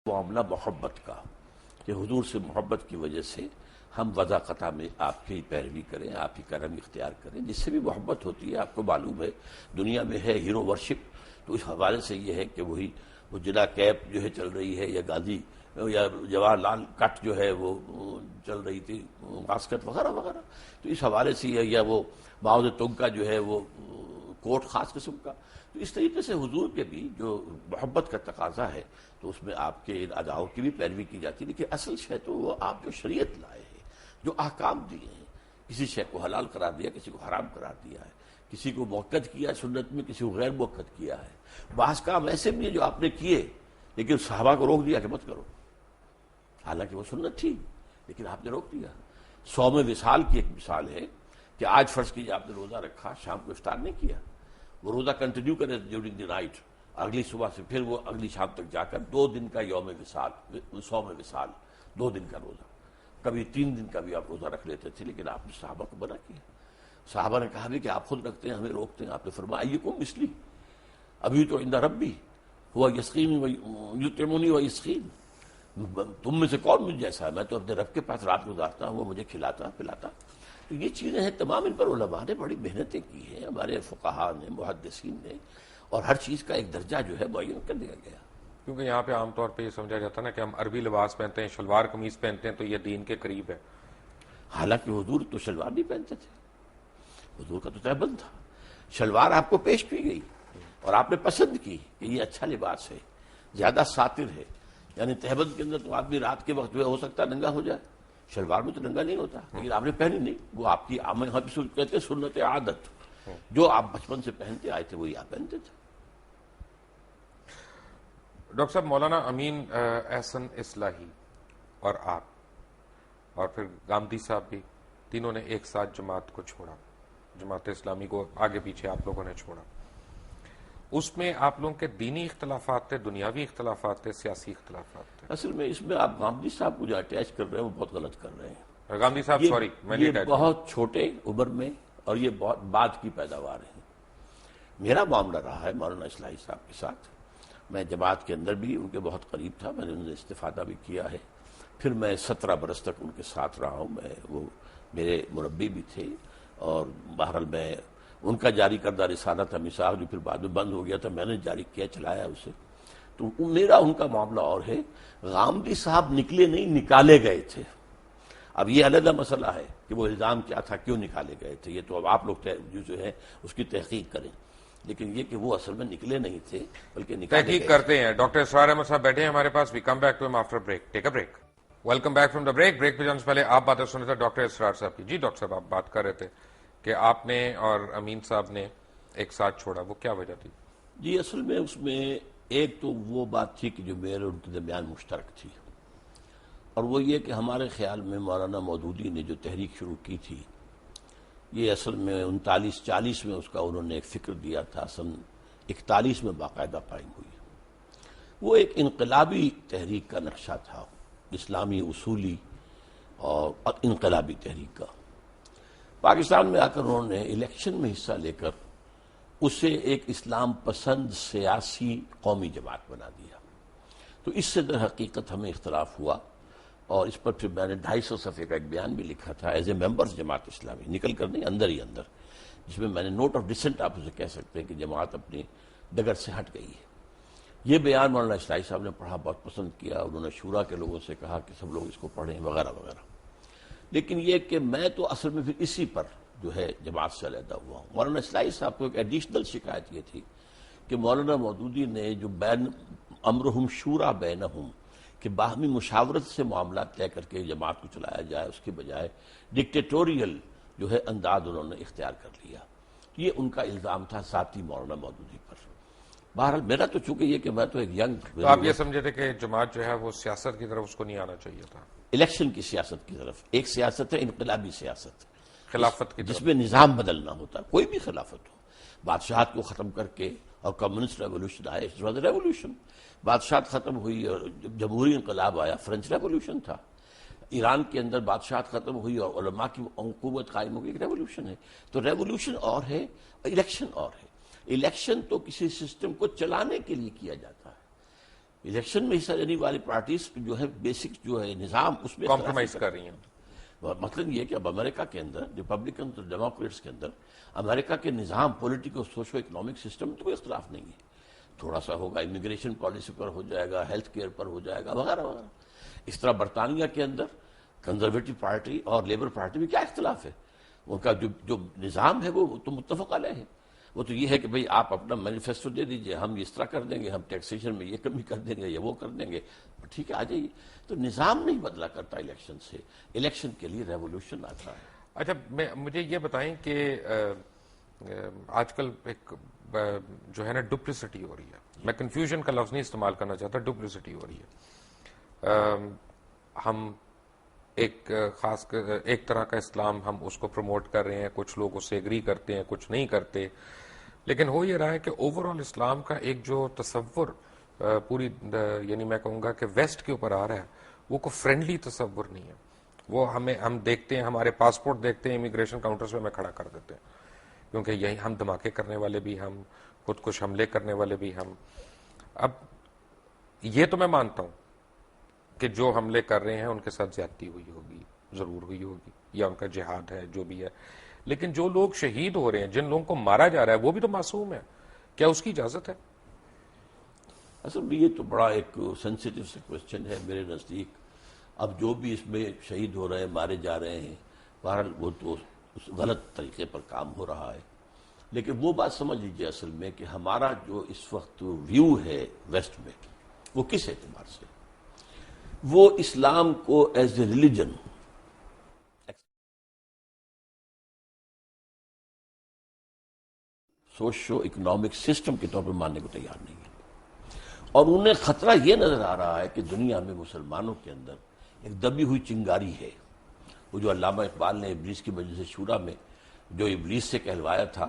معاملہ محبت کا کہ حضور سے محبت کی وجہ سے ہم وضع قطع میں آپ کی پیروی کریں، آپ کی کرم اختیار کریں. جس سے بھی محبت ہوتی ہے آپ کو معلوم ہے دنیا میں ہے ہیرو ورشپ، تو اس حوالے سے یہ ہے کہ وہی وہ جنا کیپ جو ہے چل رہی ہے، یا گاندھی یا جواہر لال کٹ جو ہے وہ چل رہی تھی، واسکٹ وغیرہ وغیرہ. تو اس حوالے سے یا وہ ماؤ زے تونگ کا جو ہے وہ کوٹ خاص قسم کا. تو اس طریقے سے حضور کے بھی جو محبت کا تقاضا ہے تو اس میں آپ کے ان اداؤں کی بھی پیروی کی جاتی ہے. لیکن اصل شے تو وہ آپ جو شریعت لائے ہیں، جو احکام دیے ہیں، کسی شے کو حلال قرار دیا، کسی کو حرام قرار دیا ہے، کسی کو موقت کیا سنت میں، کسی کو غیر موقت کیا ہے. بعض کام ایسے بھی ہیں جو آپ نے کیے لیکن صحابہ کو روک دیا کہ مت کرو، حالانکہ وہ سنت تھی لیکن آپ نے روک دیا. صوم وصال کی ایک مثال ہے کہ آج فرض کیجیے آپ نے روزہ رکھا، شام کو افطار نہیں کیا، وہ روزہ کنٹینیو کرے ڈیورنگ دی نائٹ، اگلی صبح سے پھر وہ اگلی شام تک جا کر 2 دن کا یوم وصال، صوم وصال 2 دن کا روزہ، کبھی 3 دن کا بھی آپ روزہ رکھ لیتے تھے، لیکن آپ نے صحابہ کو منع کیا. صحابہ نے کہا بھی کہ آپ خود رکھتے ہیں ہمیں روکتے ہیں. آپ نے فرمایا ایکم مثلی، ابھی تو عند ربی ہوا یسقینی یطعمنی و یسقین، تم میں سے کون مجھ جیسا ہے، میں تو اپنے رب کے پاس رات گزارتا ہوں، وہ مجھے کھلاتا پلاتا. تو یہ چیزیں ہیں، تمام ان پر علماء نے بڑی محنتیں کی ہیں، ہمارے فقہاء نے، محدثین نے، اور ہر چیز کا ایک درجہ جو ہے معین کر دیا گیا. کیونکہ یہاں پہ عام طور پہ یہ سمجھا جاتا ہے نا کہ ہم عربی لباس پہنتے ہیں، شلوار قمیض پہنتے ہیں تو یہ دین کے قریب ہے. حالانکہ حضور تو شلوار نہیں پہنتے تھے، حضور کا تو تہبند تھا. شلوار آپ کو پیش کی گئی اور آپ نے پسند کی کہ یہ اچھا لباس ہے، زیادہ ساتر ہے. یعنی تہبند کے اندر تو آدمی رات کے وقت جو ہے ہو سکتا ہے ننگا ہو جائے، شلوار میں تو ننگا نہیں ہوتا، لیکن آپ نے پہنی نہیں. وہ آپ کی کہتے ہیں سنت عادت، جو آپ بچپن سے پہنتے آئے تھے وہی آپ پہنتے تھے. ڈاکٹر صاحب، مولانا امین احسن اصلاحی اور آپ اور پھر گامدی صاحب بھی، تینوں نے ایک ساتھ جماعت کو چھوڑا، جماعت اسلامی کو آگے پیچھے آپ لوگوں نے چھوڑا. اس میں آپ لوگوں کے دینی اختلافات تھے، دنیاوی اختلافات تھے، سیاسی اختلافات تھے؟ اصل میں اس میں آپ گامدی صاحب کو جو اٹیچ کر رہے ہیں وہ بہت غلط کر رہے ہیں. گامدی صاحب سوری، میں یہ بہت چھوٹے عمر میں اور یہ بہت بعد کی پیداوار ہے. میرا معاملہ رہا ہے مولانا اصلاحی صاحب کے ساتھ، میں جماعت کے اندر بھی ان کے بہت قریب تھا، میں نے ان سے استفادہ بھی کیا ہے. پھر میں 17 برس تک ان کے ساتھ رہا ہوں، وہ میرے مربی بھی تھے. اور بہرحال میں ان کا جاری کردہ رسالہ تھا مثال، جو پھر بعد میں بند ہو گیا تھا، میں نے جاری کیا، چلایا اسے. تو میرا ان کا معاملہ اور ہے. غامدی صاحب نکلے نہیں، نکالے گئے تھے. اب یہ علیحدہ مسئلہ ہے کہ وہ الزام کیا تھا، کیوں نکالے گئے تھے، یہ تو اب آپ لوگ جو ہے اس کی تحقیق کریں. لیکن یہ کہ وہ اصل میں نکلے نہیں تھے بلکہ نکالے گئے. تحقیق کرتے ہیں. ڈاکٹر اسرار احمد صاحب بیٹھے ہیں ہمارے پاس. وی کم بیک ٹو ہم after break. Take a break. Welcome back from the break. Break پہ جانے سے پہلے آپ باتیں سن رہے تھے ڈاکٹر اسرار صاحب کی. جی ڈاکٹر صاحب، آپ بات کر رہے تھے کہ آپ نے اور امین صاحب نے ایک ساتھ چھوڑا، وہ کیا وجہ تھی؟ جی اصل میں اس میں ایک تو وہ بات تھی کہ جو میرے ان کے درمیان مشترک تھی، اور وہ یہ کہ ہمارے خیال میں مولانا مودودی نے جو تحریک شروع کی تھی، یہ اصل میں 39-40 میں اس کا انہوں نے ایک فکر دیا تھا، سن 41 میں باقاعدہ قائم ہوئی. وہ ایک انقلابی تحریک کا نقشہ تھا، اسلامی اصولی اور انقلابی تحریک کا. پاکستان میں آ کر انہوں نے الیکشن میں حصہ لے کر اسے ایک اسلام پسند سیاسی قومی جماعت بنا دیا. تو اس سے در حقیقت ہمیں اختلاف ہوا، اور اس پر پھر میں نے 250 صفحے کا ایک بیان بھی لکھا تھا as a members Jamaat Islami, نکل کر نہیں، اندر ہی اندر، جس میں نے نوٹ آف ڈسنٹ آپ اسے کہہ سکتے ہیں کہ جماعت اپنی ڈگر سے ہٹ گئی ہے. یہ بیان مولانا اصلاحی صاحب نے پڑھا، بہت پسند کیا. انہوں نے شورا کے لوگوں سے کہا کہ سب لوگ اس کو پڑھیں وغیرہ وغیرہ. لیکن یہ کہ میں تو اصل میں پھر اسی پر جو ہے جماعت سے علیحدہ ہوا ہوں. مولانا اصلاحی صاحب کو ایک ایڈیشنل شکایت یہ تھی کہ مولانا مودودی نے جو بین امرہم شورا بینہم، کہ باہمی مشاورت سے معاملات طے کر کے جماعت کو چلایا جائے، اس کے بجائے ڈکٹیٹوریل جو ہے انداز انہوں نے اختیار کر لیا. یہ ان کا الزام تھا ذاتی مولانا مودودی پر. بہرحال میرا تو چونکہ یہ کہ میں تو ایک ینگ، تو آپ یہ سمجھے تھے کہ جماعت جو ہے وہ سیاست کی طرف اس کو نہیں آنا چاہیے تھا، الیکشن کی سیاست کی طرف. ایک سیاست ہے انقلابی سیاست، خلافت کی طرف، جس میں نظام بدلنا ہوتا، کوئی بھی خلافت ہو. بادشاہت کو ختم کر کے اور کمیونسٹ ریولوشن آئے، ریولوشن، بادشاہت ختم ہوئی اور جمہوری انقلاب آیا، فرینچ ریولوشن تھا. ایران کے اندر بادشاہت ختم ہوئی اور علماء کی حکومت قائم ہو گئی، ایک ریولوشن ہے. تو ریولوشن اور ہے، الیکشن اور ہے. الیکشن تو کسی سسٹم کو چلانے کے لیے کیا جاتا ہے. الیکشن میں حصہ لینے والی پارٹیز جو ہے بیسک جو ہے نظام اس میں کمپرومائز کر رہی ہیں. مطلب یہ کہ اب امریکہ کے اندر ریپبلکن اور ڈیموکریٹس کے اندر امریکہ کے نظام پولیٹیکل سوشو اکنامک سسٹم میں تو کوئی اختلاف نہیں ہے. تھوڑا سا ہوگا امیگریشن پالیسی پر ہو جائے گا, ہیلتھ کیئر پر ہو جائے گا, وغیرہ وغیرہ. اس طرح برطانیہ کے اندر کنزرویٹو پارٹی اور لیبر پارٹی میں کیا اختلاف ہے؟ ان کا جو نظام ہے وہ تو متفق علیہ ہے. وہ تو یہ ہے کہ بھئی آپ اپنا مینیفیسٹو دے دیجئے, ہم اس طرح کر دیں گے, ہم ٹیکسیشن میں یہ کمی کر دیں گے, یا وہ کر دیں گے, ٹھیک ہے آ جائیے. تو نظام نہیں بدلا کرتا الیکشن سے, الیکشن کے لیے ریولوشن آتا ہے. اچھا مجھے یہ بتائیں کہ آج کل ایک جو ہے نا ڈپلیسٹی ہو رہی ہے. میں کنفیوژن کا لفظ نہیں استعمال کرنا چاہتا, ڈپلیسٹی ہو رہی ہے. ہم ایک خاص ایک طرح کا اسلام ہم اس کو پروموٹ کر رہے ہیں, کچھ لوگ اس سے ایگری کرتے ہیں, کچھ نہیں کرتے. لیکن ہو یہ رہا ہے کہ اوور آل اسلام کا ایک جو تصور پوری یعنی میں کہوں گا کہ ویسٹ کے اوپر آ رہا ہے, وہ کوئی فرینڈلی تصور نہیں ہے. وہ ہم دیکھتے ہیں, ہمارے پاسپورٹ دیکھتے ہیں امیگریشن کاؤنٹرز پہ ہمیں کھڑا کر دیتے ہیں, کیونکہ یہی ہم دھماکے کرنے والے بھی ہم, خود کش حملے کرنے والے بھی ہم. اب یہ تو میں مانتا ہوں کہ جو حملے کر رہے ہیں ان کے ساتھ زیادتی ہوئی ہوگی, ضرور ہوئی ہوگی, یا ان کا جہاد ہے, جو بھی ہے. لیکن جو لوگ شہید ہو رہے ہیں, جن لوگوں کو مارا جا رہا ہے, وہ بھی تو معصوم ہے. کیا اس کی اجازت ہے؟ اصل میں یہ تو بڑا ایک سینسیٹیو سے کوشچن ہے میرے نزدیک. اب جو بھی اس میں شہید ہو رہے ہیں, مارے جا رہے ہیں, بہرحال وہ تو غلط طریقے پر کام ہو رہا ہے. لیکن وہ بات سمجھ لیجیے اصل میں کہ ہمارا جو اس وقت ویو ہے ویسٹ میں, وہ کس اعتبار سے, وہ اسلام کو as a religion socio economic system کے طور پر ماننے کو تیار نہیں ہے. اور انہیں خطرہ یہ نظر آ رہا ہے کہ دنیا میں مسلمانوں کے اندر ایک دبی ہوئی چنگاری ہے. وہ جو علامہ اقبال نے ابلیس کی مجلس شورا میں جو ابلیس سے کہلوایا تھا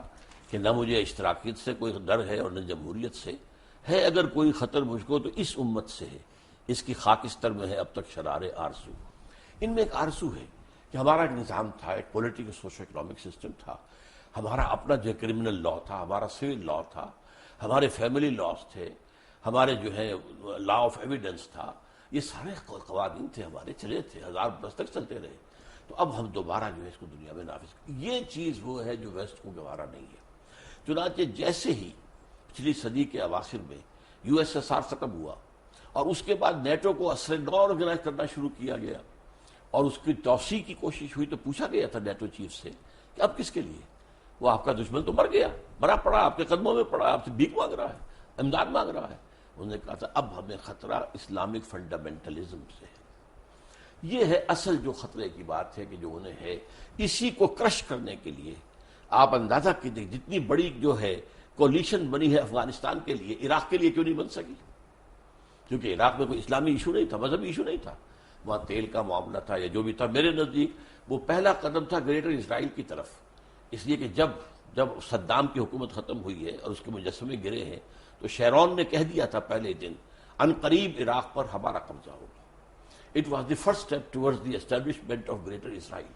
کہ نہ مجھے اشتراکیت سے کوئی ڈر ہے اور نہ جمہوریت سے ہے, اگر کوئی خطر مجھ کو تو اس امت سے ہے, اس کی خاکستر میں ہے اب تک شرار آرزو. ان میں ایک آرزو ہے کہ ہمارا ایک نظام تھا, ایک پولیٹیکل سوشو اکنامک سسٹم تھا, ہمارا اپنا جو کرمنل لا تھا, ہمارا سول لا تھا, ہمارے فیملی لاز تھے, ہمارے جو ہے لا آف ایویڈنس تھا, یہ سارے قوانین تھے ہمارے, چلے تھے, 1000 برس تک چلتے رہے. تو اب ہم دوبارہ جو ہے اس کو دنیا میں نافذ کریں, یہ چیز وہ ہے جو ویسٹ کو گوارا نہیں ہے. چنانچہ جیسے ہی پچھلی صدی کے اواخر میں یو ایس ایس آر ختم ہوا اور اس کے بعد نیٹو کو اثر نو آرگنائز کرنا شروع کیا گیا اور اس کی توسیع کی کوشش ہوئی, تو پوچھا گیا تھا نیٹو چیف سے کہ اب کس کے لیے؟ وہ آپ کا دشمن تو مر گیا, مرا پڑا, آپ کے قدموں میں پڑا, آپ سے بھیک مانگ رہا ہے, امداد مانگ رہا ہے. انہوں نے کہا تھا اب ہمیں خطرہ اسلامک فنڈامنٹلزم سے ہے. یہ ہے اصل جو خطرے کی بات ہے کہ جو انہیں ہے, اسی کو کرش کرنے کے لیے آپ اندازہ کیجیے جتنی بڑی جو ہے کولیشن بنی ہے افغانستان کے لیے, عراق کے لیے کیوں نہیں بن سکی؟ کیونکہ عراق میں کوئی اسلامی ایشو نہیں تھا, مذہبی ایشو نہیں تھا, وہاں تیل کا معاملہ تھا یا جو بھی تھا. میرے نزدیک وہ پہلا قدم تھا گریٹر اسرائیل کی طرف, اس لیے کہ جب صدام کی حکومت ختم ہوئی ہے اور اس کے مجسمے گرے ہیں تو شیرون نے کہہ دیا تھا پہلے دن ان قریب عراق پر ہمارا قبضہ ہوگا. It was the first step towards the establishment of Greater Israel.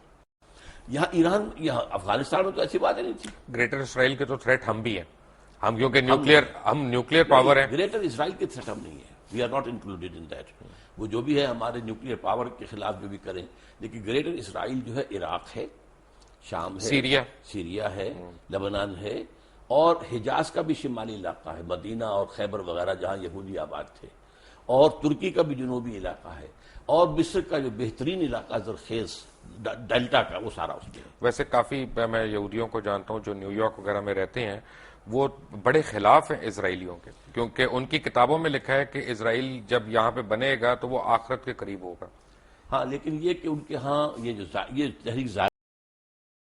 یہاں ایران, یہاں افغانستان میں تو ایسی باتیں نہیں تھی. گریٹر اسرائیل کے تو تھریٹ ہم بھی ہیں, ہم کیونکہ نیوکلیئر پاور ہیں. گریٹر اسرائیل کے تھریٹ ہم نہیں ہے, we are not included in that. وہ جو بھی ہے ہمارے نیوکلیئر پاور کے خلاف جو بھی کریں, لیکن گریٹر اسرائیل جو ہے عراق ہے, شام ہے, سیریا ہے, لبنان ہے, اور حجاز کا بھی شمالی علاقہ ہے, مدینہ اور خیبر وغیرہ جہاں یہودی آباد تھے, اور ترکی کا بھی جنوبی علاقہ ہے, اور مصر کا جو بہترین علاقہ زرخیز ڈیلٹا کا, وہ سارا اس میں ہے. ویسے کافی میں یہودیوں کو جانتا ہوں جو نیو یارک وغیرہ میں رہتے ہیں, وہ بڑے خلاف ہیں اسرائیلیوں کے, کیونکہ ان کی کتابوں میں لکھا ہے کہ اسرائیل جب یہاں پہ بنے گا تو وہ آخرت کے قریب ہوگا. ہاں, لیکن یہ کہ ان کے ہاں یہ جو یہ تحریک